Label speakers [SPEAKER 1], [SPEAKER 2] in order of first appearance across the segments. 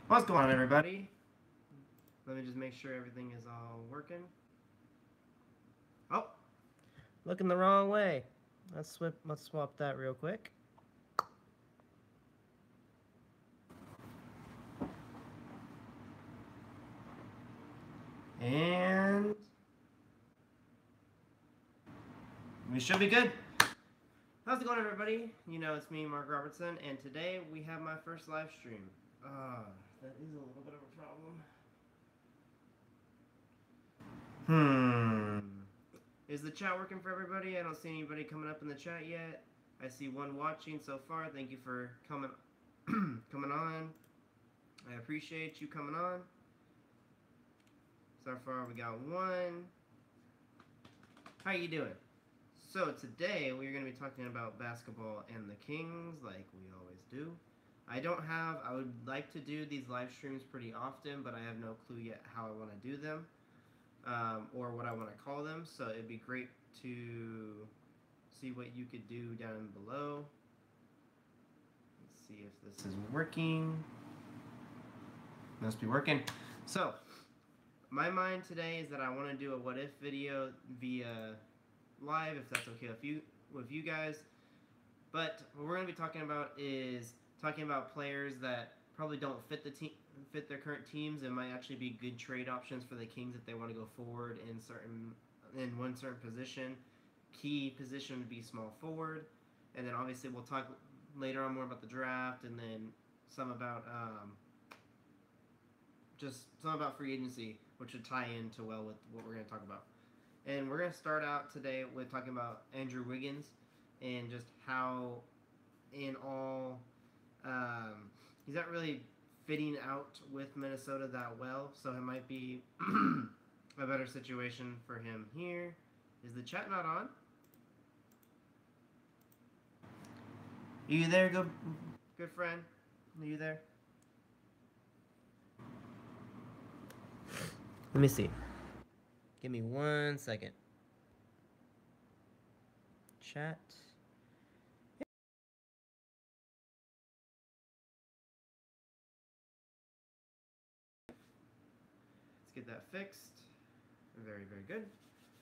[SPEAKER 1] What's going on, everybody? Let me just make sure everything is all working. Oh, looking the wrong way. Let's swap that real quick. And we should be good. How's it going, everybody? You know, it's me, Mark Robertson, and today we have my first live stream. That is a little bit of a problem. Is the chat working for everybody? I don't see anybody coming up in the chat yet. I see one watching so far. Thank you for coming coming on. I appreciate you coming on. So far we got one. How you doing? So today we're going to be talking about basketball and the Kings like we always do. I would like to do these live streams pretty often, but I have no clue yet how I want to do them or what I want to call them. So it'd be great to see what you could do down below. Let's see if this is working. Must be working. So my mind today is that I want to do a what if video via live, if that's okay with you guys. But what we're going to be talking about is talking about players that probably don't fit their current teams and might actually be good trade options for the Kings if they want to go forward in one certain position. Key position would be small forward, and then obviously we'll talk later on more about the draft, and then some about just some about free agency, which would tie into well with what we're going to talk about. And we're going to start out today with talking about Andrew Wiggins and just how, in all, he's not really fitting out with Minnesota that well, so it might be a better situation for him here. Is the chat not on? Are you there, good friend? Are you there? Let me see. Give me 1 second. Chat. Let's get that fixed. Very, very good.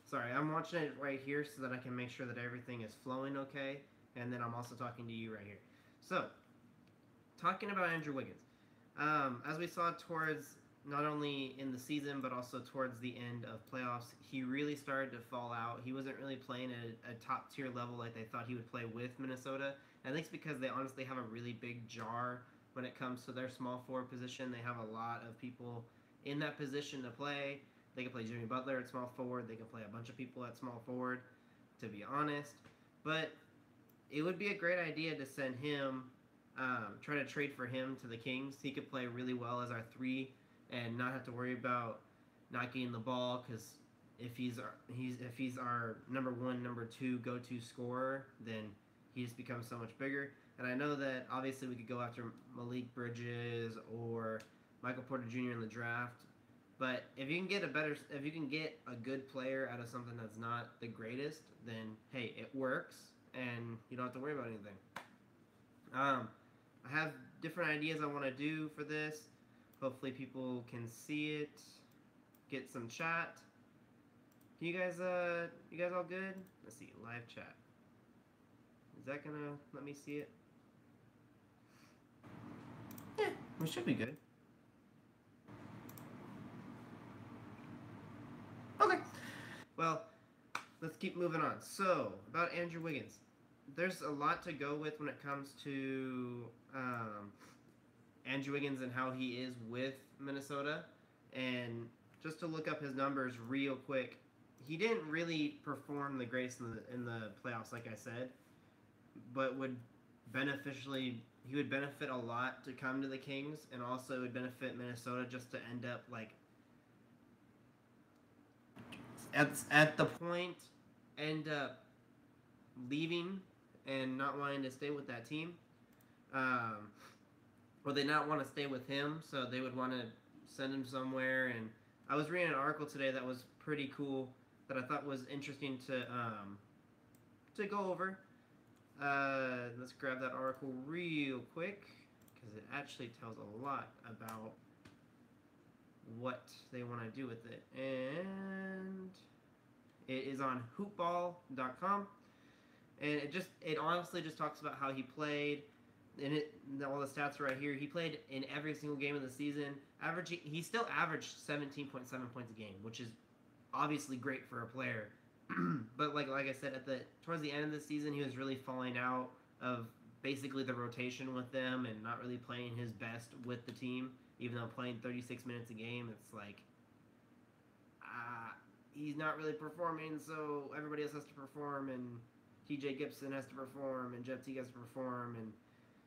[SPEAKER 1] Sorry, I'm watching it right here so that I can make sure that everything is flowing okay. And then I'm also talking to you right here. So, talking about Andrew Wiggins. As we saw towards not only in the season but also towards the end of playoffs, he really started to fall out. He wasn't really playing at a top tier level like they thought he would play with Minnesota. And I think it's because they honestly have a really big jar when it comes to their small forward position. They have a lot of people in that position to play. They can play Jimmy Butler at small forward. They can play a bunch of people at small forward, to be honest. But it would be a great idea to send him, try to trade for him to the Kings. He could play really well as our 3 and not have to worry about not getting the ball because if he's our number 1, number 2 go-to scorer, then he just becomes so much bigger. And I know that obviously we could go after Malik Bridges or Michael Porter Jr. in the draft, but if you can get a good player out of something that's not the greatest, then hey, it works, and you don't have to worry about anything. I have different ideas I want to do for this. Hopefully, people can see it. Get some chat. Can you guys all good? Let's see, live chat. Is that gonna let me see it? Yeah, we should be good. Okay. Well, let's keep moving on. So, about Andrew Wiggins. There's a lot to go with when it comes to Andrew Wiggins and how he is with Minnesota. And just to look up his numbers real quick, he didn't really perform the greatest in the playoffs, like I said, but he would benefit a lot to come to the Kings, and also it would benefit Minnesota just to end up like at the point end up leaving and not wanting to stay with that team, or they not want to stay with him, so they would want to send him somewhere. And I was reading an article today that was pretty cool that I thought was interesting to go over. Let's grab that article real quick because it actually tells a lot about what they want to do with it. And it is on hoopball.com, and it honestly just talks about how he played. And all the stats are right here. He played in every single game of the season. He still averaged 17.7 points a game, which is obviously great for a player. But like I said, towards the end of the season, he was really falling out of basically the rotation with them and not really playing his best with the team. Even though playing 36 minutes a game, it's like he's not really performing, so everybody else has to perform, and TJ Gibson has to perform, and Jeff Teague has to perform, and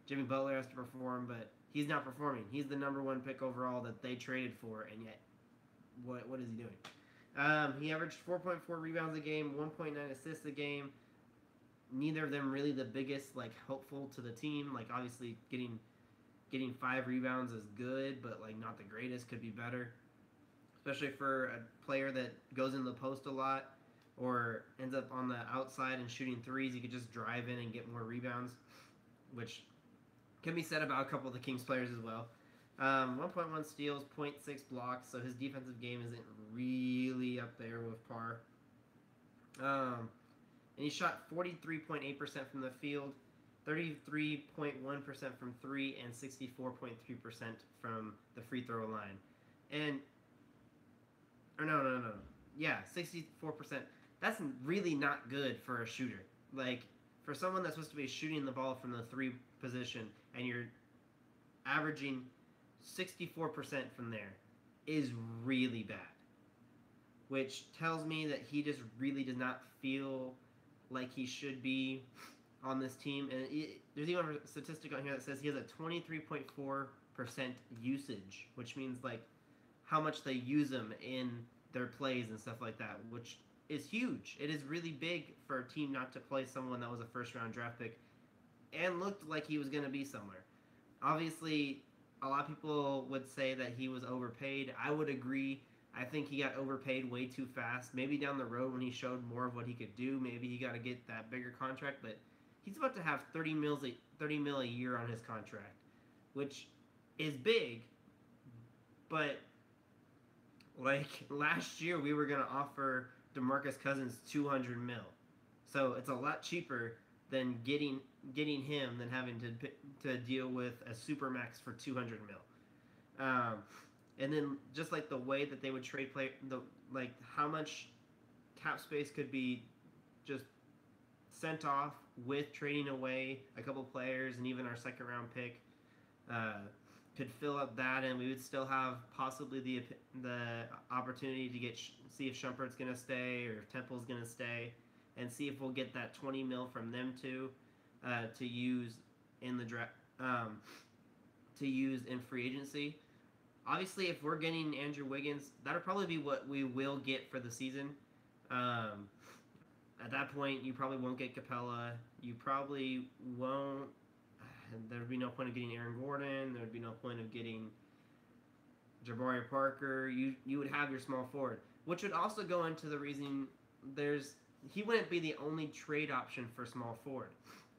[SPEAKER 1] Jimmy Butler has to perform, but he's not performing. He's the #1 pick overall that they traded for, and yet, what is he doing? He averaged 4.4 rebounds a game, 1.9 assists a game. Neither of them really the biggest hopeful to the team. Obviously getting 5 rebounds is good, but not the greatest. Could be better, especially for a player that goes in the post a lot or ends up on the outside and shooting threes. You could just drive in and get more rebounds, which can be said about a couple of the Kings players as well. 1.1 steals, 0.6 blocks, so his defensive game isn't really up there with par. And he shot 43.8% from the field, 33.1% from 3, and 64.3% from the free throw line. Yeah, 64%. That's really not good for a shooter. For someone that's supposed to be shooting the ball from the 3 position, and you're averaging 64% from there, is really bad. Which tells me that he just really does not feel like he should be on this team. And there's even a statistic on here that says he has a 23.4% usage, which means how much they use him in their plays and stuff like that, which is huge. It is really big for a team not to play someone that was a first-round draft pick and looked like he was going to be somewhere. Obviously, a lot of people would say that he was overpaid. I would agree. I think he got overpaid way too fast. Maybe down the road when he showed more of what he could do, maybe he got to get that bigger contract. But he's about to have $30 mil a year on his contract, which is big. But last year, we were going to offer DeMarcus Cousins $200 mil, so it's a lot cheaper than getting him than having to deal with a supermax for $200 mil. And then just the way that they would trade how much cap space could be just sent off with trading away a couple players and even our second-round pick could fill up that, and we would still have possibly the opportunity to see if Shumpert's going to stay or if Temple's going to stay, and see if we'll get that 20 mil from them too to use in the draft, to use in free agency. Obviously, if we're getting Andrew Wiggins, that'll probably be what we will get for the season. At that point, you probably won't get Capella. You probably won't. There would be no point of getting Aaron Gordon. There would be no point of getting Jabari Parker. You would have your small forward, which would also go into the reason he wouldn't be the only trade option for small forward,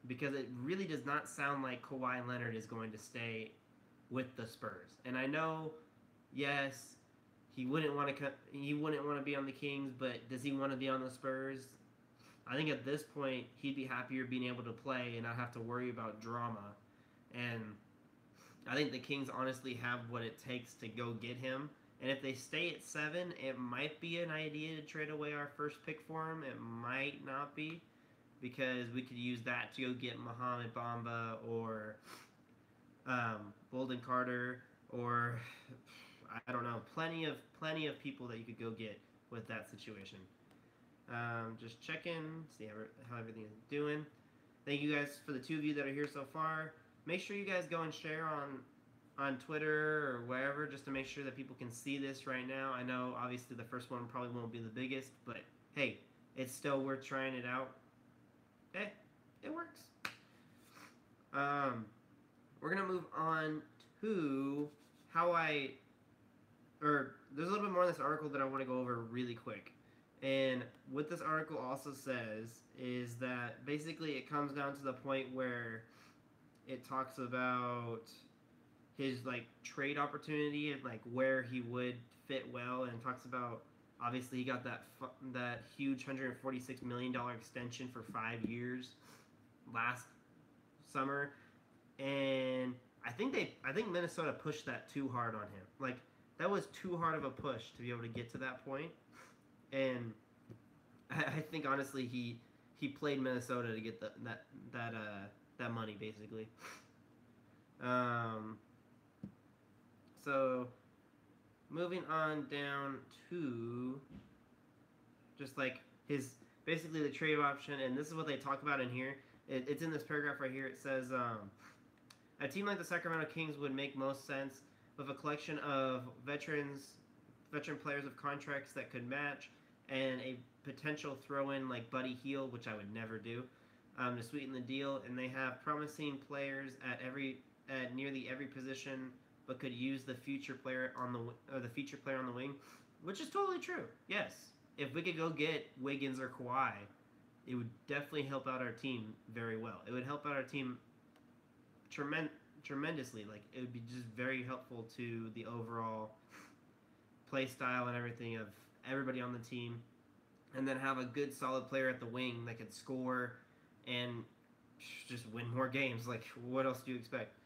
[SPEAKER 1] because it really does not sound like Kawhi Leonard is going to stay with the Spurs. And I know, yes, he wouldn't want to be on the Kings, but does he want to be on the Spurs? I think at this point he'd be happier being able to play and not have to worry about drama. And I think the Kings honestly have what it takes to go get him. And if they stay at 7, it might be an idea to trade away our first pick for him. It might not be, because we could use that to go get Mohamed Bamba or Bolden Carter, or I don't know, plenty of people that you could go get with that situation. Just checking, see how everything is doing. Thank you guys for the 2 of you that are here so far. Make sure you guys go and share on Twitter or wherever, just to make sure that people can see this right now. I know obviously the first one probably won't be the biggest, but hey, it's still worth trying it out. Hey, it works. We're gonna move on to there's a little bit more in this article that I want to go over really quick. And what this article also says is that basically it comes down to the point where it talks about his like trade opportunity and like where he would fit well, and talks about obviously he got that huge $146 million extension for 5 years last summer, and I think Minnesota pushed that too hard on him. Like that was too hard of a push to be able to get to that point, and I think honestly he played Minnesota to get that money basically. Um, so moving on down to just like his basically the trade option, and this is what they talk about in here. It's in this paragraph right here. It says a team like the Sacramento Kings would make most sense with a collection of veteran players of contracts that could match, and a potential throw-in like Buddy Hield, which I would never do, to sweeten the deal. And they have promising players at nearly every position, but could use the feature player on the wing, which is totally true. Yes, if we could go get Wiggins or Kawhi, it would definitely help out our team very well. It would help out our team tremendously. Like it would be just very helpful to the overall play style and everything of everybody on the team, and then have a good solid player at the wing that could score and just win more games. Like what else do you expect?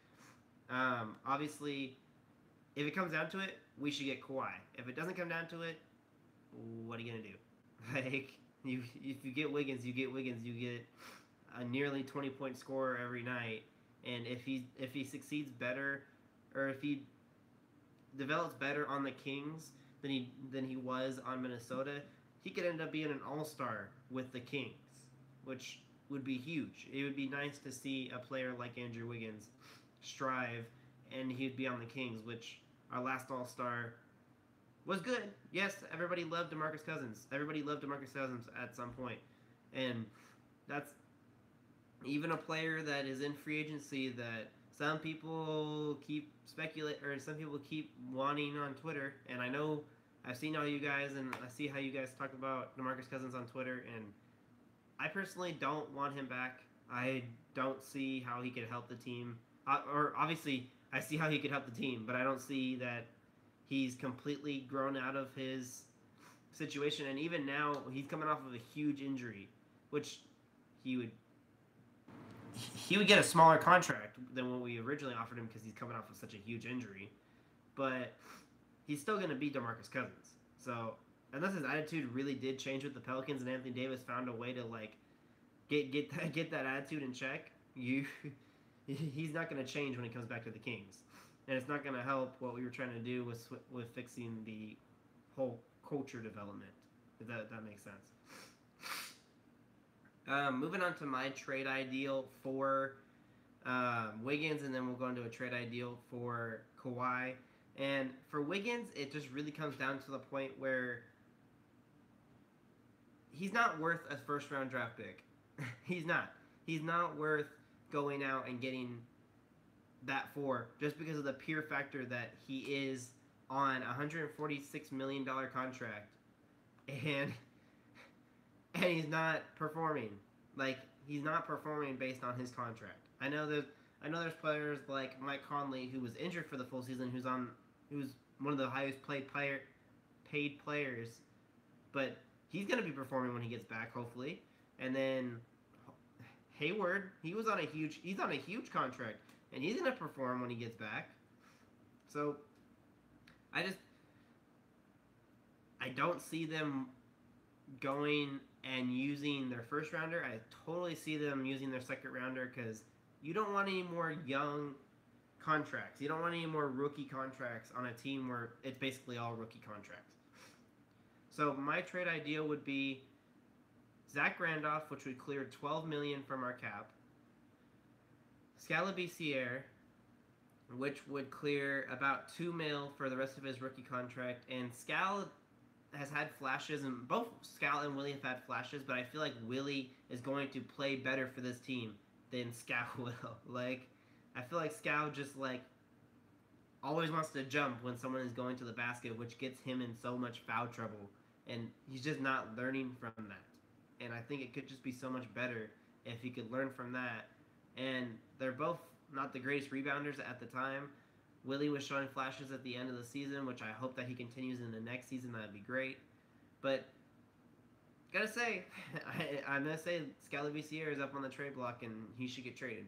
[SPEAKER 1] Obviously, if it comes down to it, we should get Kawhi. If it doesn't come down to it, what are you gonna do? Like if you get Wiggins, you get a nearly 20-point scorer every night. And if he succeeds better, or if he develops better on the Kings than he was on Minnesota, he could end up being an all-star with the Kings, which would be huge. It would be nice to see a player like Andrew Wiggins strive, and he'd be on the Kings, which our last all-star was good. Yes, everybody loved DeMarcus Cousins. Everybody loved DeMarcus Cousins at some point, and that's even a player that is in free agency that some people keep wanting on Twitter. And I know I've seen all you guys, and I see how you guys talk about DeMarcus Cousins on Twitter, and I personally don't want him back. I don't see how he could help the team. Or obviously, I see how he could help the team, but I don't see that he's completely grown out of his situation. And even now, he's coming off of a huge injury, which he would get a smaller contract than what we originally offered him because he's coming off of such a huge injury. But he's still going to be DeMarcus Cousins. So unless his attitude really did change with the Pelicans and Anthony Davis found a way to like get that attitude in check, he's not going to change when he comes back to the Kings. And it's not going to help what we were trying to do with fixing the whole culture development, if that makes sense. Moving on to my trade ideal for Wiggins, and then we'll go into a trade ideal for Kawhi. And for Wiggins, it just really comes down to the point where he's not worth a first-round draft pick. He's not. He's not worth going out and getting that for, just because of the pure factor that he is on a $146 million contract, and he's not performing. Like, he's not performing based on his contract. I know there's players like Mike Conley, who was injured for the full season, who's one of the highest paid players, but he's going to be performing when he gets back, hopefully. And then Hayward, he's on a huge contract, and he's going to perform when he gets back. So I don't see them going and using their first rounder. I totally see them using their second rounder, because you don't want any more young contracts. You don't want any more rookie contracts on a team where it's basically all rookie contracts. So my trade idea would be Zach Randolph, which would clear $12 million from our cap. Skal Labissière, which would clear about $2 million for the rest of his rookie contract. And Skal has had flashes, and both Skal and Willie have had flashes, but I feel like Willie is going to play better for this team than Skal will. Like, I feel like Skal just, like, always wants to jump when someone is going to the basket, which gets him in so much foul trouble, and he's just not learning from that. And I think it could just be so much better if he could learn from that. And they're both not the greatest rebounders at the time, Willie was showing flashes at the end of the season, which I hope that he continues in the next season. That'd be great. But gotta say, I'm gonna say Scally BCR is up on the trade block and he should get traded.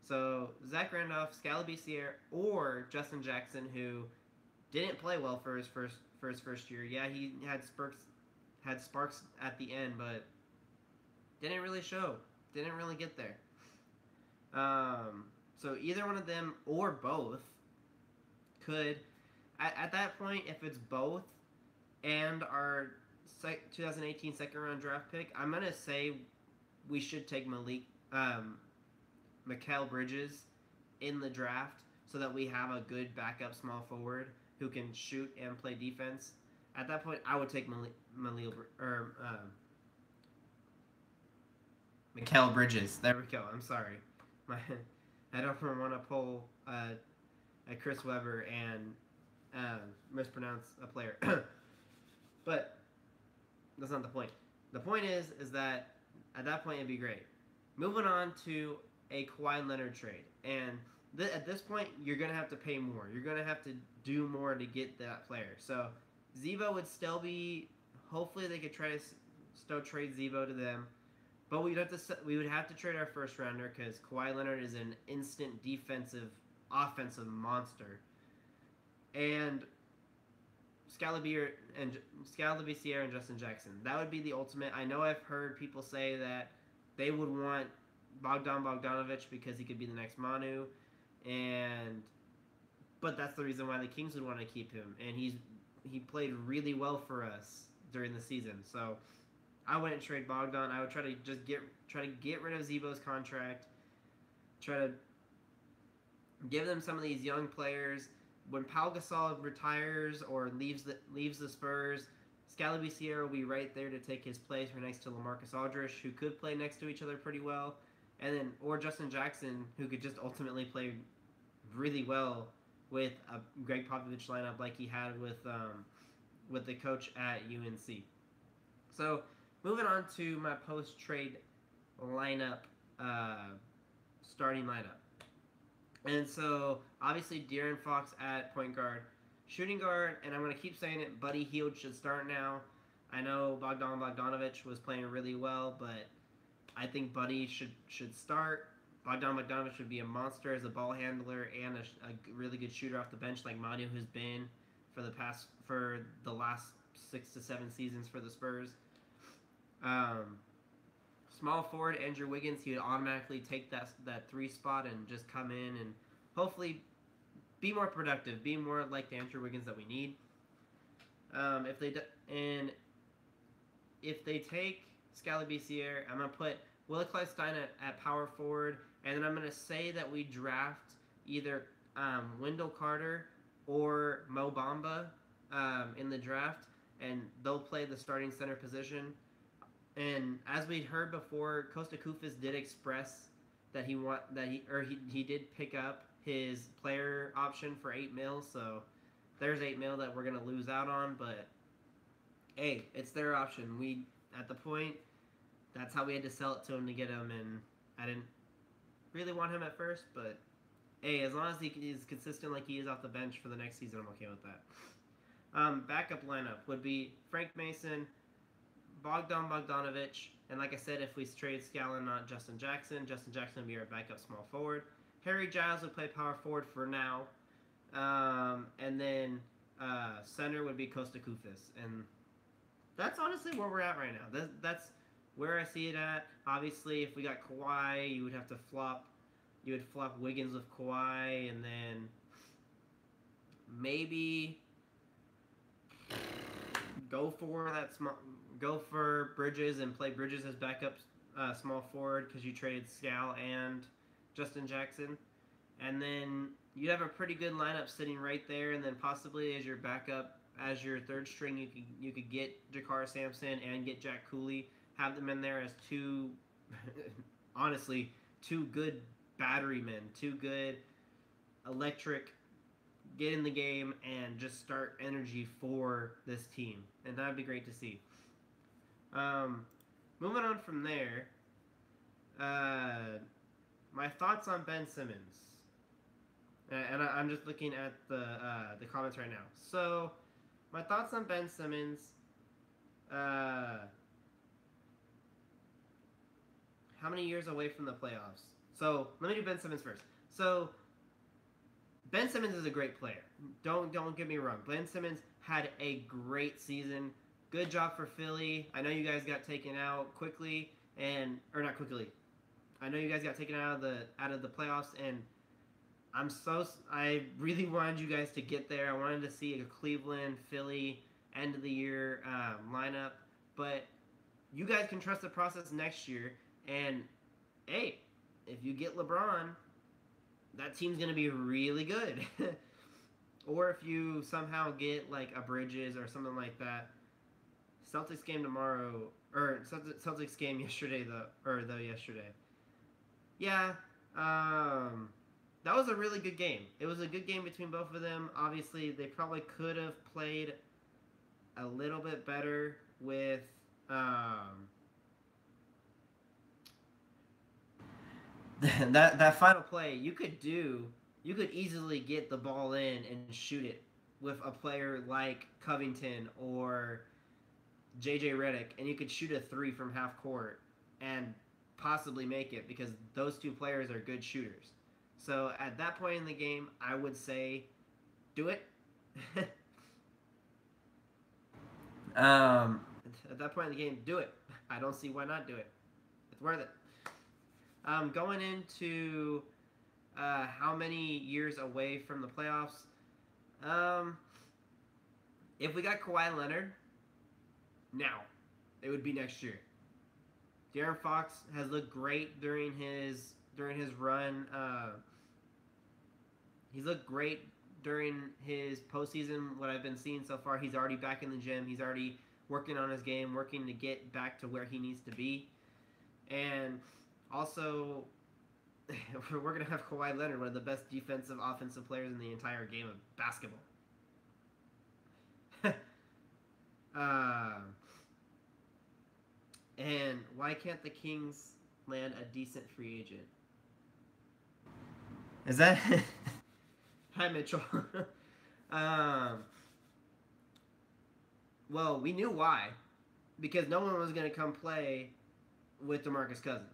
[SPEAKER 1] So Zach Randolph, Scally BCR, or Justin Jackson, who didn't play well for his first year. Yeah, he had sparks at the end, but didn't really show. Didn't really get there. So either one of them or both could, at that point, if it's both and our 2018 second round draft pick, I'm gonna say we should take Mikal Bridges in the draft so that we have a good backup small forward who can shoot and play defense. At that point, I would take Mikal Bridges. There we go. I'm sorry. I don't want to pull a Chris Webber and mispronounce a player. But that's not the point. The point is that at that point it'd be great. Moving on to a Kawhi Leonard trade, and at this point you're gonna have to pay more. You're gonna have to do more to get that player. So Z-Bo would still be. Hopefully they could try to still trade Z-Bo to them, but we would have to trade our first rounder because Kawhi Leonard is an instant defensive, offensive monster, and Scalabir and Justin Jackson. That would be the ultimate. I know I've heard people say that they would want Bogdanovich because he could be the next Manu, but that's the reason why the Kings would want to keep him, and he played really well for us during the season. So I wouldn't trade Bogdan. I would try to just get rid of Z-Bo's contract. Try to give them some of these young players. When Pau Gasol retires or leaves the Spurs, Scally BCR will be right there to take his place right next to LaMarcus Aldridge, who could play next to each other pretty well, and then or Justin Jackson, who could just ultimately play really well with a Greg Popovich lineup like he had with the coach at UNC. So moving on to my post-trade lineup, starting lineup. And so, obviously, De'Aaron Fox at point guard. Shooting guard, and I'm going to keep saying it, Buddy Hield should start now. I know Bogdanovich was playing really well, but I think Buddy should start. Bogdanovich would be a monster as a ball handler and a really good shooter off the bench like Manu has been for the last 6 to 7 seasons for the Spurs. Small forward Andrew Wiggins, he would automatically take that 3 spot and just come in and hopefully be more productive, be more like the Andrew Wiggins that we need. If they take Scally BCR, I'm gonna put Willie Cauley-Stein at power forward, and then I'm gonna say that we draft either Wendell Carter or Mo Bamba in the draft, and they'll play the starting center position. And as we heard before, Kosta Koufos did express that he did pick up his player option for $8 million. So there's $8 million that we're gonna lose out on. But hey, it's their option. At the point, that's how we had to sell it to him to get him. And I didn't really want him at first, but hey, as long as he is consistent like he is off the bench for the next season, I'm okay with that. Backup lineup would be Frank Mason, Bogdanovich, and like I said, if we trade Scallon, not Justin Jackson would be our backup small forward. Harry Giles would play power forward for now, and then center would be Kosta Koufos, and that's honestly where we're at right now. That's where I see it at. Obviously, if we got Kawhi, you would have to flop. You would flop Wiggins with Kawhi, and then maybe go for Bridges and play Bridges as backup small forward because you traded Scal and Justin Jackson, and then you have a pretty good lineup sitting right there. And then possibly as your backup, as your third string, you could get Jakar Sampson and get Jack Cooley. Have them in there as two good battery men, two good electric, get in the game and just start energy for this team, and that'd be great to see. Moving on from there, my thoughts on Ben Simmons, and and I'm just looking at the comments right now. So, my thoughts on Ben Simmons. How many years away from the playoffs? So let me do Ben Simmons first. So Ben Simmons is a great player. Don't get me wrong. Ben Simmons had a great season. Good job for Philly. I know you guys got taken out quickly, or not quickly. I know you guys got taken out of the playoffs, and I really wanted you guys to get there. I wanted to see a Cleveland, Philly end of the year lineup, but you guys can trust the process next year. And hey, if you get LeBron, that team's gonna be really good. Or if you somehow get like a Bridges or something like that. Celtics game tomorrow, or Celtics game yesterday yesterday. Yeah, that was a really good game. It was a good game between both of them. Obviously, they probably could have played a little bit better with that final play. You could easily get the ball in and shoot it with a player like Covington or JJ Redick, and you could shoot a 3 from half court and possibly make it because those two players are good shooters. So at that point in the game, I would say do it. At that point in the game, do it. I don't see why not do it. It's worth it. Going into how many years away from the playoffs? If we got Kawhi Leonard, now it would be next year. De'Aaron Fox has looked great during his run. He's looked great during his postseason. What I've been seeing so far, he's already back in the gym. He's already working on his game, working to get back to where he needs to be. And also, we're going to have Kawhi Leonard, one of the best defensive, offensive players in the entire game of basketball. And why can't the Kings land a decent free agent? Is that... Hi, Mitchell. Well, we knew why. Because no one was going to come play with DeMarcus Cousins.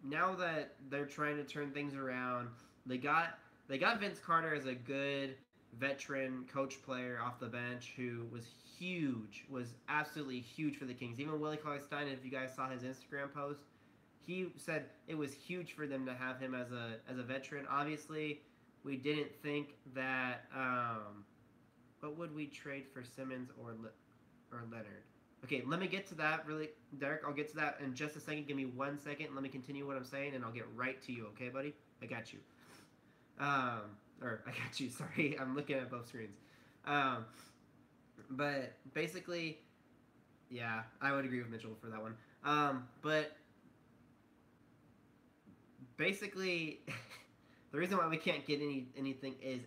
[SPEAKER 1] Now that they're trying to turn things around, they got Vince Carter as a good veteran coach player off the bench who was huge, was absolutely huge for the Kings. Even Willie Cauley-Stein, if you guys saw his Instagram post, he said it was huge for them to have him as a veteran. Obviously, we didn't think that. What would we trade for Simmons or Leonard? Okay, let me get to that really, Derek. I'll get to that in just a second. Give me 1 second. Let me continue what I'm saying, and I'll get right to you. Okay, buddy? I got you. Or I got you. Sorry, I'm looking at both screens. But basically, yeah, I would agree with Mitchell for that one. But basically, the reason why we can't get anything is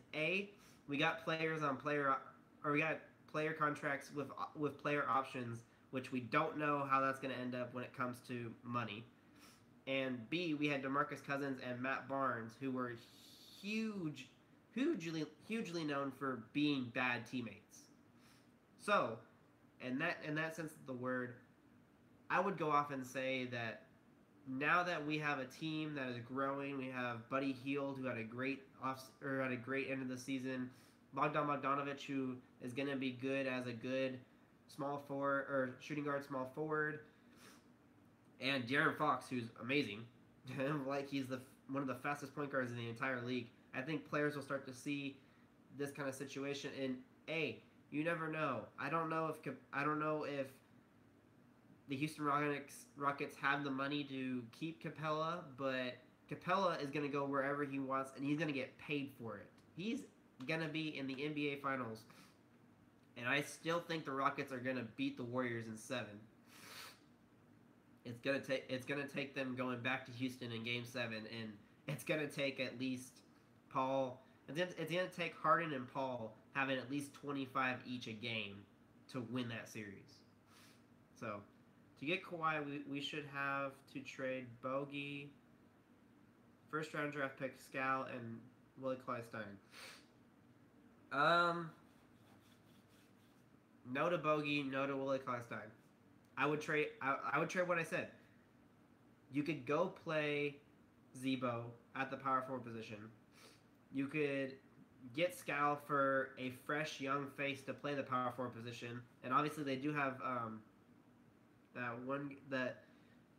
[SPEAKER 1] we got players on we got player contracts with player options, which we don't know how that's going to end up when it comes to money. And B, we had DeMarcus Cousins and Matt Barnes, who were hugely known for being bad teammates. So, in that sense of the word, I would go off and say that now that we have a team that is growing, we have Buddy Hield, who had a great end of the season, Bogdan Bogdanovic, who is going to be good as a good small forward or shooting guard, small forward, and De'Aaron Fox, who's amazing, like he's one of the fastest point guards in the entire league. I think players will start to see this kind of situation, and you never know. I don't know if the Houston Rockets have the money to keep Capella, but Capella is going to go wherever he wants, and he's going to get paid for it. He's going to be in the NBA Finals, and I still think the Rockets are going to beat the Warriors in 7. It's going to take them going back to Houston in Game 7, and it's going to take at least Paul. It's going to take Harden and Paul having at least 25 each a game to win that series. So, to get Kawhi, we should have to trade Bogey, first-round draft pick Scal, and Willie Cauley-Stein. No to Bogey, no to Willie Cauley-Stein. I would trade what I said. You could go play Zebo at the power forward position. You could get Scal for a fresh young face to play the power forward position, and obviously they do have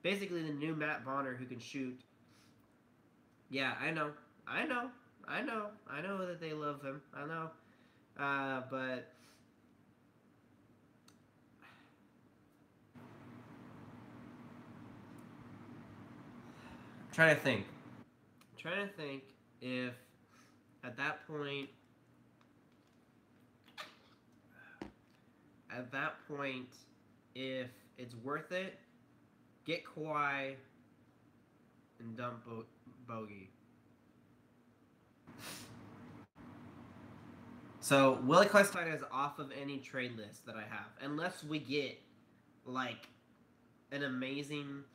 [SPEAKER 1] basically the new Matt Bonner who can shoot. Yeah, I know that they love him. I know, but I'm trying to think if at that point if it's worth it, get Kawhi and dump Bogey. So Willie Cauley-Stein is off of any trade list that I have, unless we get like an amazing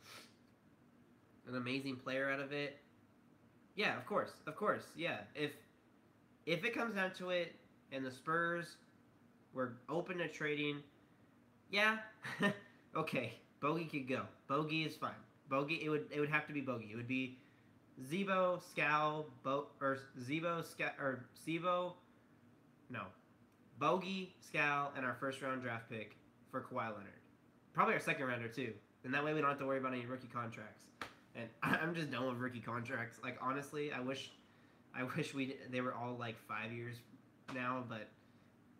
[SPEAKER 1] player out of it. Yeah, of course, yeah. If it comes down to it, and the Spurs were open to trading, yeah, okay, Bogey could go. Bogey is fine. Bogey, it would have to be Bogey. It would be Zebo, Scal, Bogey, Scal, and our first round draft pick for Kawhi Leonard. Probably our second rounder too. And that way we don't have to worry about any rookie contracts. And I'm just done with rookie contracts. Like, honestly, I wish they were all like 5 years now, but at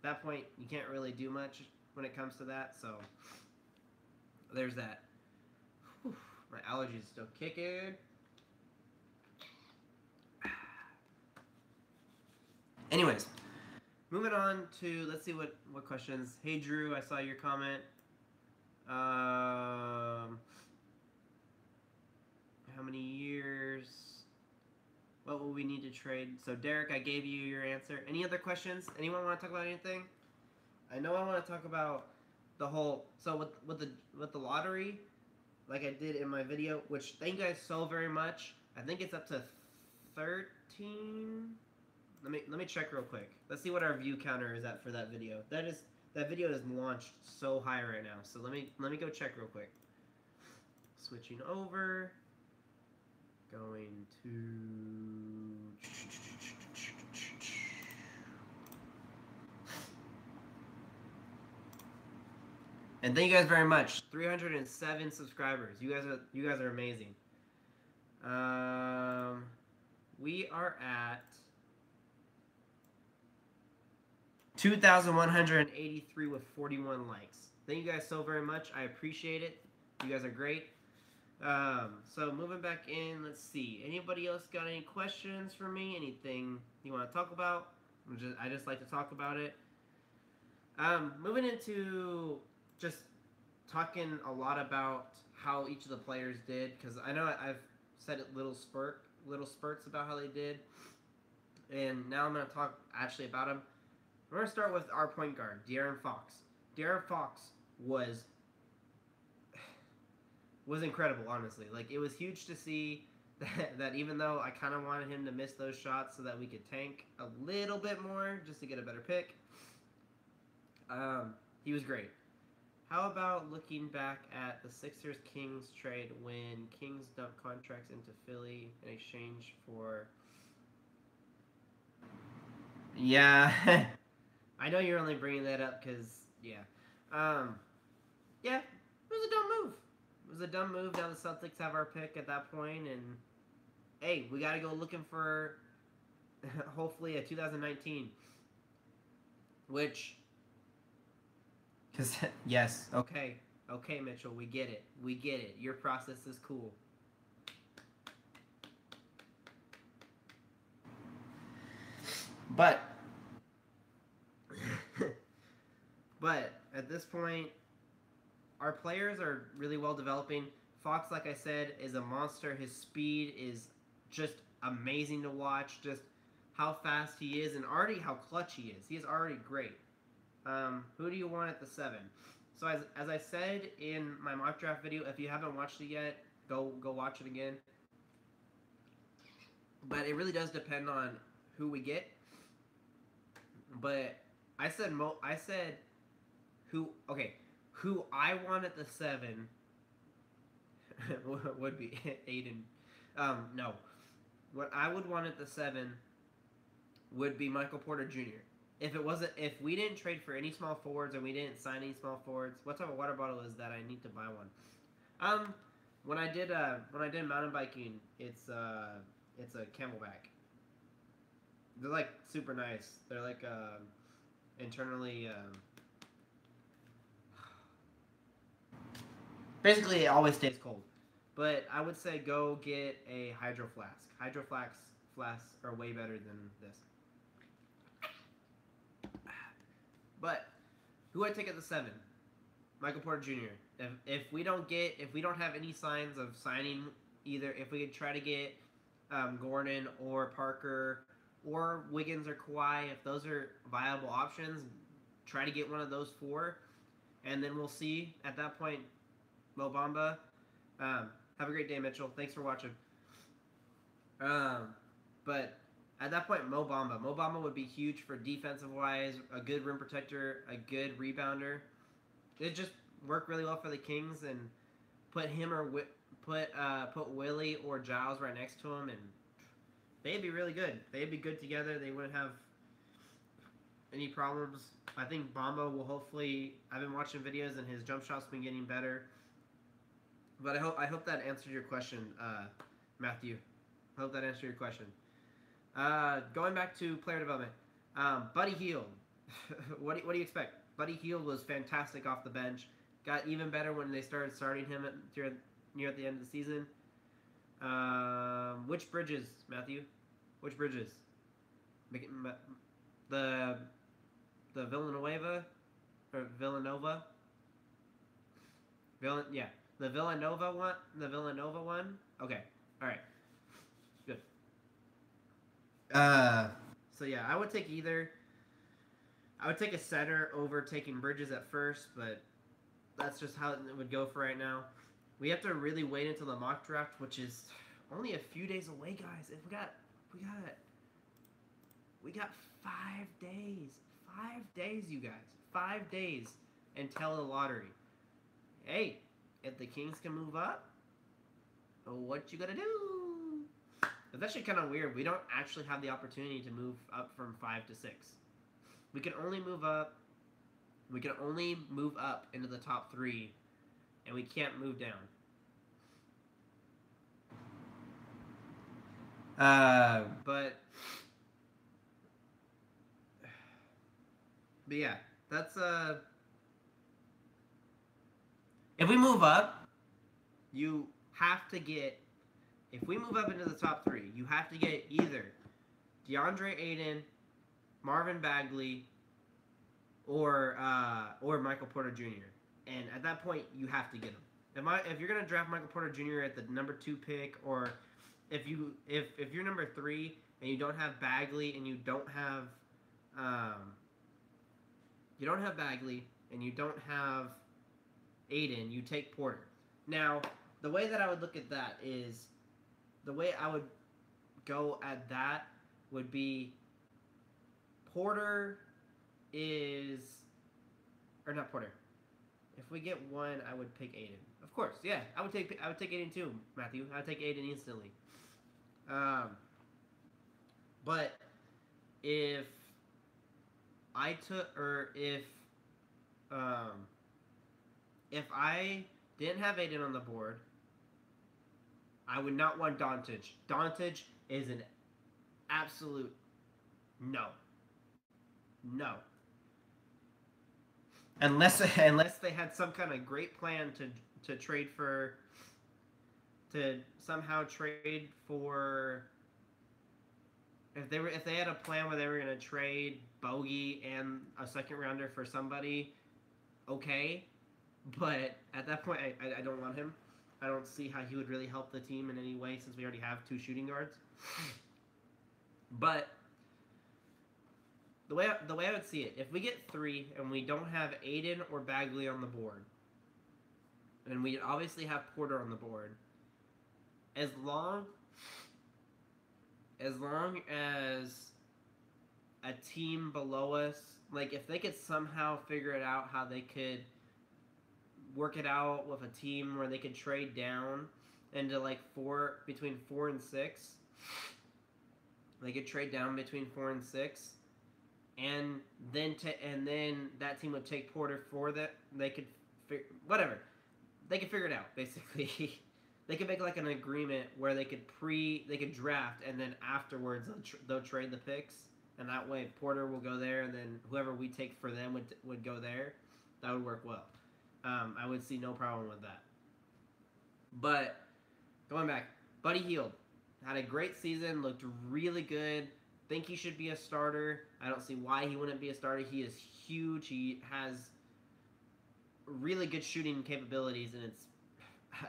[SPEAKER 1] that point you can't really do much when it comes to that. So there's that. Whew, my allergies still kicking. Anyways, moving on to, let's see what questions. Hey Drew, I saw your comment. How many years? What will we need to trade? So Derek, I gave you your answer. Any other questions? Anyone want to talk about anything? I know I want to talk about the whole, so with the lottery, like I did in my video, which thank you guys so very much. I think it's up to 13. Let me check real quick. Let's see what our view counter is at for that video. That video is launched so high right now. So let me go check real quick. Switching over. Going to, and thank you guys very much. 307 subscribers. You guys are amazing. We are at 2,183 with 41 likes. Thank you guys so very much. I appreciate it. You guys are great. So moving back in, let's see. Anybody else got any questions for me? Anything you want to talk about? I just like to talk about it. Moving into just talking a lot about how each of the players did, because I know I've said it little spurts about how they did, and now I'm going to talk actually about them. We're going to start with our point guard, De'Aaron Fox. De'Aaron Fox was incredible, honestly. Like, it was huge to see that even though I kind of wanted him to miss those shots so that we could tank a little bit more just to get a better pick, he was great. How about looking back at the Sixers-Kings trade when Kings dumped contracts into Philly in exchange for... Yeah, I know you're only bringing that up because, yeah. Yeah, it was a dumb move. It was a dumb move. Now the Celtics have our pick at that point, and hey, we got to go looking for hopefully a 2019. Which, because yes, okay, Mitchell, we get it. Your process is cool. But at this point, our players are really well developing. Fox, like I said, is a monster. His speed is just amazing to watch. Just how fast he is and already how clutch he is. He is already great. Who do you want at the 7? So as I said in my mock draft video, if you haven't watched it yet, go watch it again. But it really does depend on who we get, but I said who I want at the 7 would be Aiden. No, what I would want at the 7 would be Michael Porter Jr. If we didn't trade for any small forwards and we didn't sign any small forwards, what type of water bottle is that? I need to buy one. When I did mountain biking, it's a Camelback. They're like super nice. They're like internally. Basically, it always stays cold. But I would say go get a Hydro Flask. Hydro flasks are way better than this. But who I take at the 7? Michael Porter Jr. If we don't have any signs of signing either, if we could try to get Gordon or Parker or Wiggins or Kawhi, if those are viable options, try to get one of those 4, and then we'll see at that point. Mo Bamba. Have a great day, Mitchell. Thanks for watching. But at that point, Mo Bamba would be huge for defensive wise, a good rim protector, a good rebounder. It just worked really well for the Kings, and put him or put Willie or Giles right next to him, and they'd be really good. They'd be good together. They wouldn't have any problems. I think Bamba will hopefully. I've been watching videos, and his jump shot's been getting better. But I hope that answered your question, Matthew. I hope that answered your question. Going back to player development, Buddy Hield. what do you expect? Buddy Hield was fantastic off the bench. Got even better when they started starting him near at the end of the season. Which Bridges, Matthew? Which Bridges? The Villanova or Villanova? Yeah. The Villanova one? The Villanova one? Okay. Alright. Good. So yeah, I would take either. I would take a center over taking Bridges at first, but that's just how it would go for right now. We have to really wait until the mock draft, which is only a few days away, guys. We got 5 days. 5 days, you guys. 5 days until the lottery. Hey, if the Kings can move up, what you gonna do? It's actually kind of weird. We don't actually have the opportunity to move up from 5 to 6. We can only move up. We can only move up into the top 3, and we can't move down. But yeah, that's if we move up, you have to get. If we move up into the top 3, you have to get either DeAndre Ayton, Marvin Bagley, or Michael Porter Jr. And at that point, you have to get him. If you're gonna draft Michael Porter Jr. at the number 2 pick, or if you're number 3 and you don't have Bagley and you don't have Bagley and you don't have Aiden, you take Porter. Now, the way that I would look at that is, the way I would go at that would be Porter is, or not Porter. If we get one, I would pick Aiden. Of course, yeah, I would take Aiden too, Matthew. I would take Aiden instantly. But if I took, or if I didn't have Aiden on the board, I would not want Doncic. Doncic is an absolute no. No. Unless they had some kind of great plan to trade for, to somehow trade for, if they had a plan where they were going to trade Bogey and a second rounder for somebody, okay, but at that point I don't want him. I don't see how he would really help the team in any way, since we already have 2 shooting guards. But the way I would see it, if we get 3 and we don't have Aiden or Bagley on the board, and we obviously have Porter on the board, as long as team below us, like if they could somehow figure it out how they could work it out with a team where they could trade down into like between 4 and 6. They could trade down between 4 and 6, and then that team would take Porter for that. They could whatever. They could figure it out basically. They could make like an agreement where they could draft, and then afterwards they'll trade the picks, and that way Porter will go there, and then whoever we take for them would go there. That would work well. I would see no problem with that. But going back, Buddy Hield had a great season, looked really good. Think he should be a starter. I don't see why he wouldn't be a starter. He is huge. He has really good shooting capabilities, and it's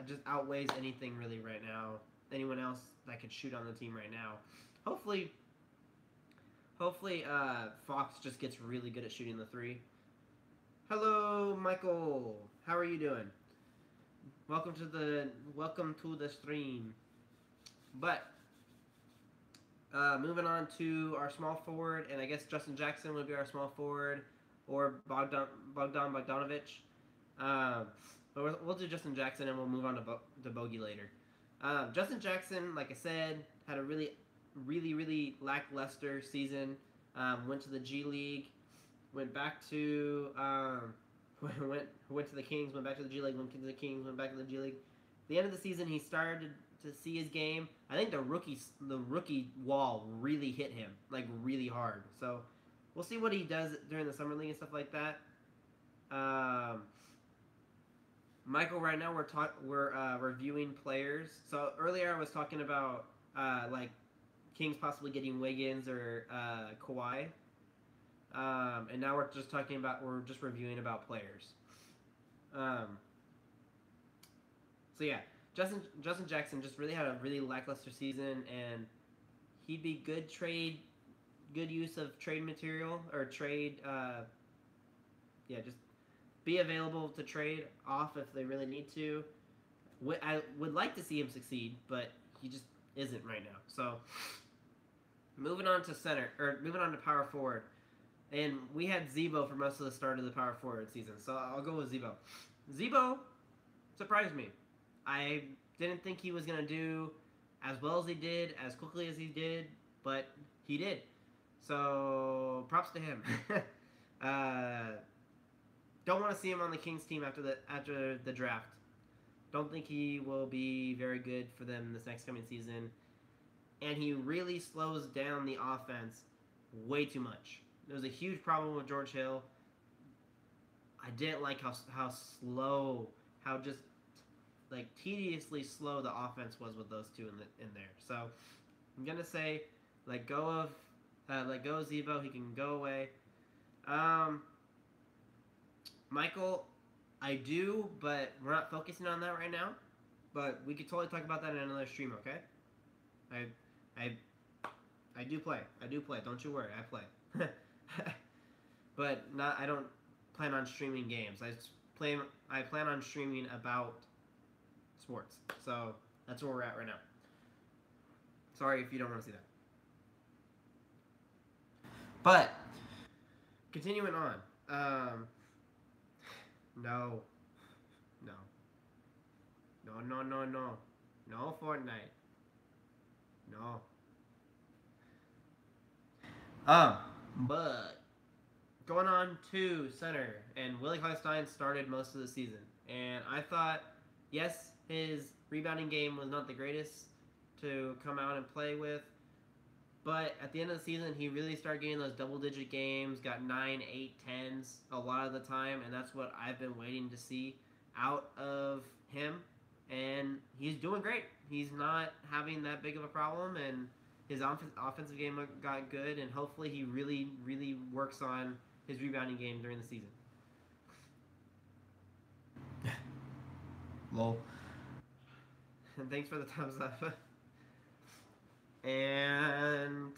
[SPEAKER 1] just outweighs anything really right now. Anyone else that could shoot on the team right now. Hopefully, Fox just gets really good at shooting the three. Hello, Michael. How are you doing? Welcome to the stream. But moving on to our small forward, and I guess Justin Jackson would be our small forward, or Bogdan Bogdanovic. But we'll do Justin Jackson, and we'll move on to Bogey later. Justin Jackson, like I said, had a really lackluster season. Went to the G League, went back to went to the Kings, went back to the G League, went to the Kings, went back to the G League. At the end of the season, he started to see his game. I think the rookie wall really hit him, like really hard. So we'll see what he does during the summer league and stuff like that. Michael, right now we're reviewing players. So earlier I was talking about like Kings possibly getting Wiggins or Kawhi, and now we're just reviewing about players. So yeah, Justin Jackson just really had a really lackluster season, and he'd be good use of trade material or trade. Just be available to trade off if they really need to. I would like to see him succeed, but he just isn't right now. So moving on to power forward, and we had Zebo for most of the start of the power forward season. So I'll go with Zebo. Zebo surprised me. I didn't think he was gonna do as well as he did, as quickly as he did, but he did. So props to him. Don't want to see him on the Kings team after the draft. Don't think he will be very good for them this next coming season. And he really slows down the offense way too much. There was a huge problem with George Hill. I didn't like how slow, how just like tediously slow the offense was with those two in there. So I'm gonna say let go Zebo. He can go away. Michael, I do, but we're not focusing on that right now. But we could totally talk about that in another stream, okay? I do play. Don't you worry, I play. But I don't plan on streaming games. I plan on streaming about sports. So that's where we're at right now. Sorry if you don't want to see that. But continuing on. No Fortnite. No. But going on to center, and Willie Cauley-Stein started most of the season, and I thought, yes, his rebounding game was not the greatest to come out and play with, but at the end of the season, he really started getting those double-digit games, got 9, 8, 10s a lot of the time, and that's what I've been waiting to see out of him, and he's doing great. He's not having that big of a problem, and his offensive game got good, and hopefully he really, really works on his rebounding game during the season. Lol. And thanks for the thumbs up. And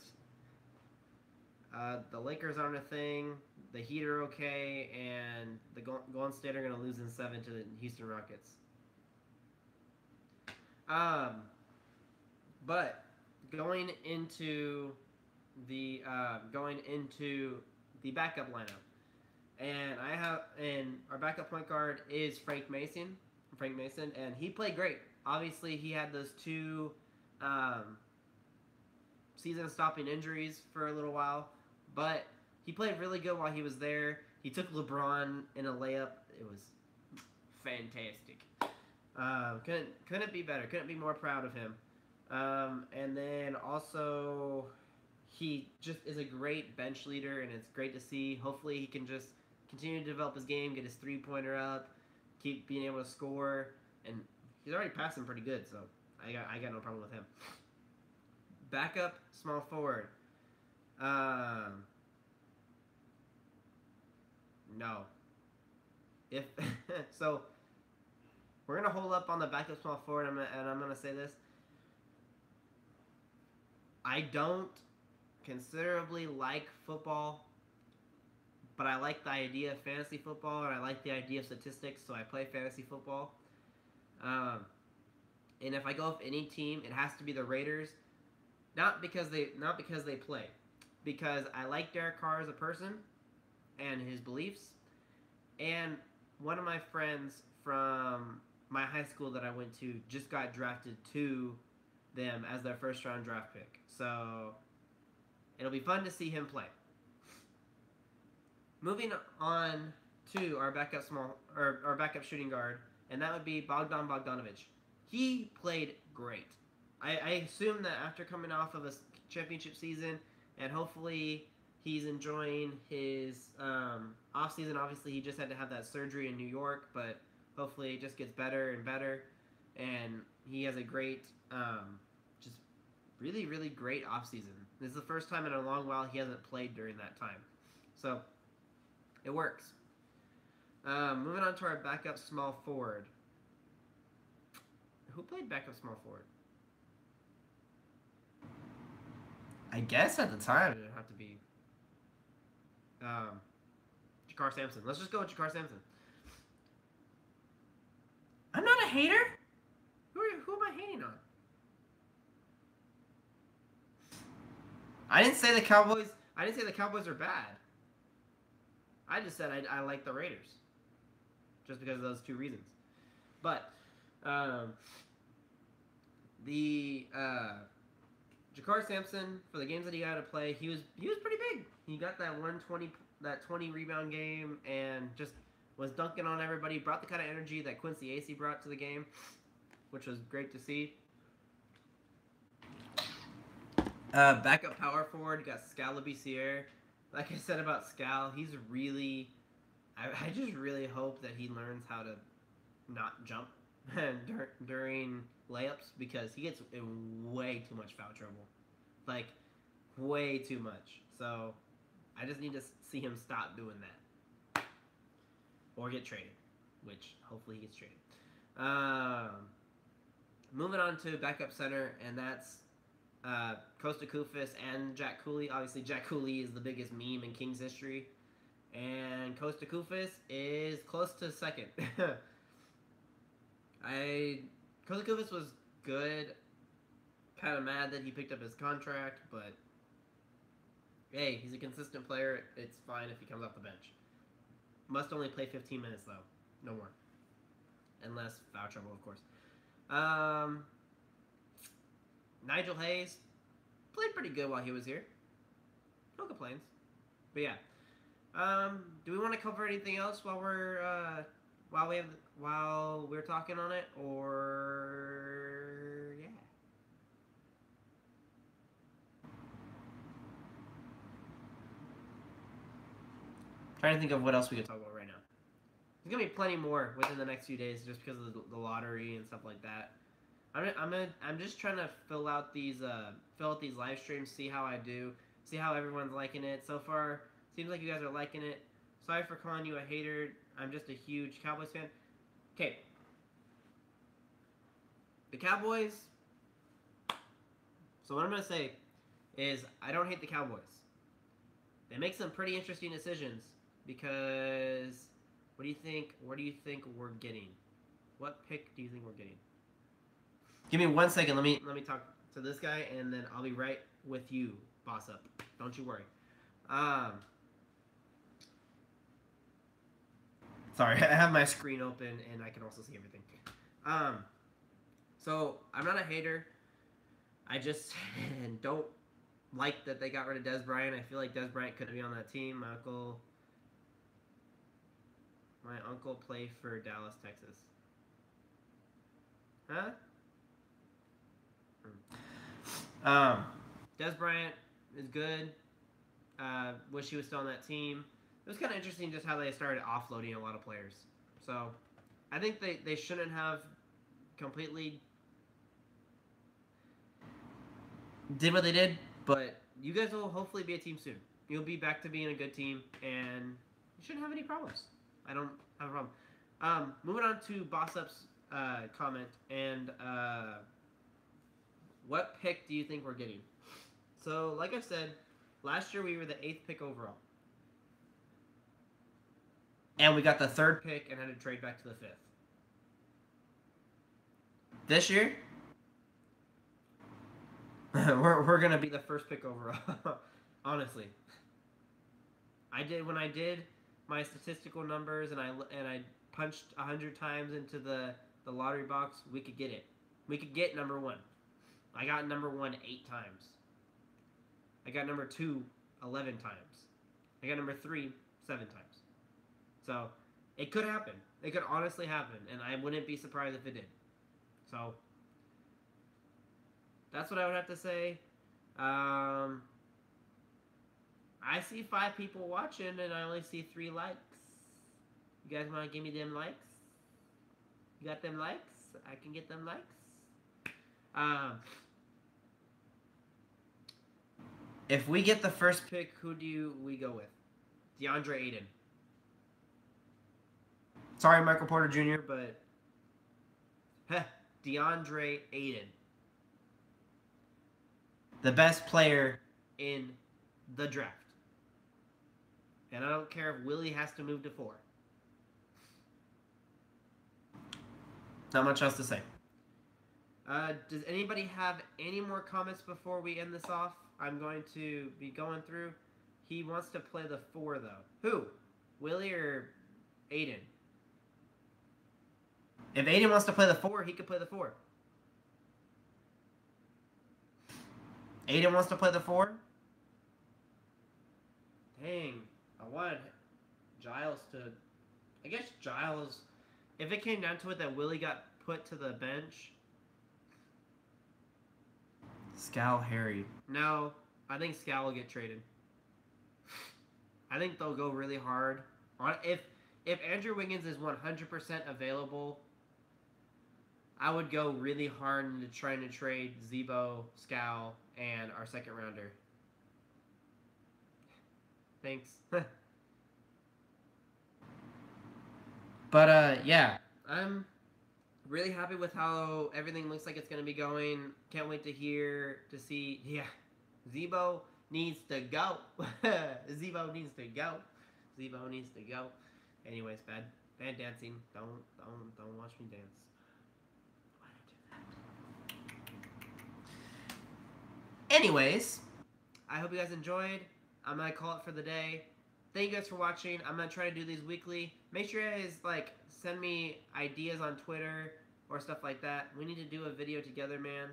[SPEAKER 1] the Lakers aren't a thing. The Heat are okay, and the Golden State are going to lose in 7 to the Houston Rockets. But going into the going into the backup lineup, and our backup point guard is Frank Mason. Frank Mason, and he played great. Obviously, he had those two season-stopping injuries for a little while, but he played really good while he was there. He took LeBron in a layup. It was fantastic. Couldn't be better. Couldn't be more proud of him. And then also, he just is a great bench leader, and it's great to see. Hopefully, he can just continue to develop his game, get his three-pointer up, keep being able to score, and he's already passing pretty good. So I got no problem with him. Backup small forward. No. If so, we're gonna hold up on the backup small forward, and I'm gonna say this. I don't considerably like football, but I like the idea of fantasy football, and I like the idea of statistics, so I play fantasy football. And if I go with any team, it has to be the Raiders, not because they play, because I like Derek Carr as a person and his beliefs, and one of my friends from my high school that I went to just got drafted to them as their first round draft pick. So it'll be fun to see him play. Moving on to our backup shooting guard, and that would be Bogdan Bogdanovic. He played great. I assume that after coming off of a championship season, and hopefully he's enjoying his off season. Obviously, he just had to have that surgery in New York, but hopefully it just gets better and better, and he has a great, just really, really great off season. This is the first time in a long while he hasn't played during that time, so it works. Moving on to our backup small forward. Who played backup small forward? I guess at the time it would have to be Jakar Sampson. Let's just go with Jakar Sampson. I'm not a hater. Who am I hating on? I didn't say the Cowboys. I didn't say the Cowboys are bad. I just said I like the Raiders, just because of those two reasons. But the Jakar Sampson, for the games that he got to play, he was pretty big. He got that 20 rebound game, and just was dunking on everybody. Brought the kind of energy that Quincy Acey brought to the game, which was great to see. Backup power forward, got Skal Labissiere. Like I said about Skal, he's really... I just really hope that he learns how to not jump during layups, because he gets in way too much foul trouble. Like, way too much. So, I just need to see him stop doing that. Or get traded. Which, hopefully he gets traded. Moving on to backup center, and that's Kosta Koufos and Jack Cooley. Obviously, Jack Cooley is the biggest meme in Kings history. And Kosta Koufos is close to second. Kosta Koufos was good. Kind of mad that he picked up his contract, but hey, he's a consistent player. It's fine if he comes off the bench. Must only play 15 minutes though, no more, unless foul trouble, of course. Nigel Hayes played pretty good while he was here. No complaints. But yeah, do we want to cover anything else while we're talking on it, or yeah? Trying to think of what else we could talk about right now. There's gonna be plenty more within the next few days, just because of the lottery and stuff like that. I'm just trying to fill out these live streams, see how I do, see how everyone's liking it. So far, seems like you guys are liking it. Sorry for calling you a hater. I'm just a huge Cowboys fan. Okay. The Cowboys. So what I'm gonna say is I don't hate the Cowboys. They make some pretty interesting decisions, because what do you think we're getting? What pick do you think we're getting? Give me 1 second. Let me talk to this guy, and then I'll be right with you, boss up. Don't you worry. Sorry, I have my screen open and I can also see everything. So I'm not a hater. I just don't like that they got rid of Des Bryant. I feel like Des Bryant could be on that team. My uncle played for Dallas, Texas. Huh? Des Bryant is good. Wish he was still on that team. It was kind of interesting just how they started offloading a lot of players. So I think they shouldn't have completely did what they did, but you guys will hopefully be a team soon. You'll be back to being a good team, and you shouldn't have any problems. I don't have a problem. Moving on to Boss Up's comment, and what pick do you think we're getting? So, like I said, last year we were the 8th pick overall. And we got the 3rd pick and had to trade back to the 5th. This year, we're going to be the 1st pick overall. Honestly. When I did my statistical numbers and I punched 100 times into the lottery box, we could get it. We could get number 1. I got number 1 8 times. I got number 2 11 times. I got number 3 7 times. So it could happen. It could honestly happen, and I wouldn't be surprised if it did. So that's what I would have to say. I see 5 people watching, and I only see 3 likes. You guys want to give me them likes? You got them likes? I can get them likes. If we get the 1st pick, who do we go with? DeAndre Ayton. Sorry, Michael Porter Jr., but DeAndre Ayton. The best player in the draft. And I don't care if Willie has to move to 4. Not much else to say. Does anybody have any more comments before we end this off? I'm going to be going through. He wants to play the 4, though. Who? Willie or Aiden? If Aiden wants to play the 4, he could play the 4. Aiden wants to play the 4? Dang. I wanted Giles to... I guess Giles... If it came down to it that Willie got put to the bench... Scal Harry. No, I think Scal will get traded. I think they'll go really hard. If Andrew Wiggins is 100% available, I would go really hard into trying to trade Zebo, Scal, and our 2nd rounder. Thanks. But, yeah. I'm really happy with how everything looks like it's going to be going. Can't wait to see. Yeah. Zebo needs to go. Zebo needs to go. Zebo needs to go. Anyways, bad dancing. Don't watch me dance. Why did I do that? Anyways, I hope you guys enjoyed. I'm gonna call it for the day. Thank you guys for watching. I'm gonna try to do these weekly. Make sure you guys send me ideas on Twitter or stuff like that. We need to do a video together, man.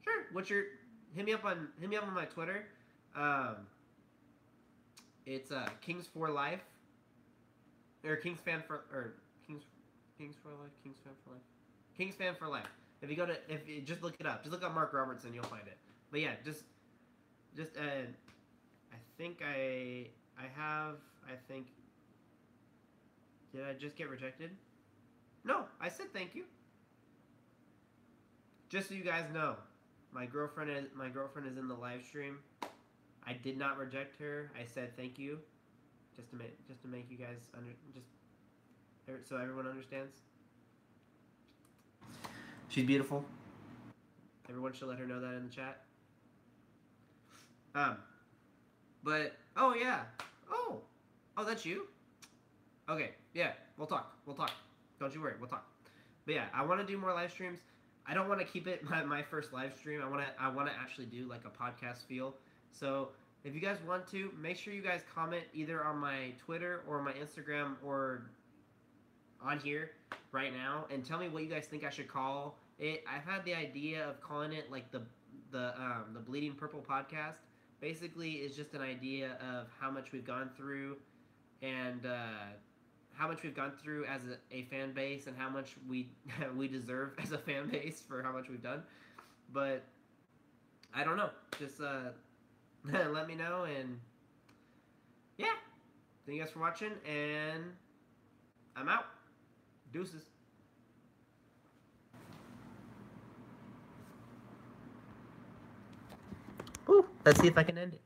[SPEAKER 1] Sure. Hit me up on my Twitter. It's Kings for Life or Kings Fan for Life. If you just look it up, just look up Mark Robertson, you'll find it. But yeah, just I think did I just get rejected? No, I said thank you. Just so you guys know, my girlfriend is in the live stream. I did not reject her. I said thank you, just to make you guys so everyone understands. She's beautiful. Everyone should let her know that in the chat. But oh yeah, oh that's you. Okay, yeah, we'll talk. Don't you worry, we'll talk. But yeah, I want to do more live streams. I don't want to keep it my first live stream. I want to actually do like a podcast feel. So if you guys want to, make sure you guys comment either on my Twitter or my Instagram or on here right now and tell me what you guys think I should call it. I've had the idea of calling it like the Bleeding Purple podcast. Basically, it's just an idea of how much we've gone through and how much we've gone through as a fan base and how much we we deserve as a fan base for how much we've done. But I don't know. Just let me know, and yeah. Thank you guys for watching, and I'm out. Deuces. Ooh, let's see if I can end it.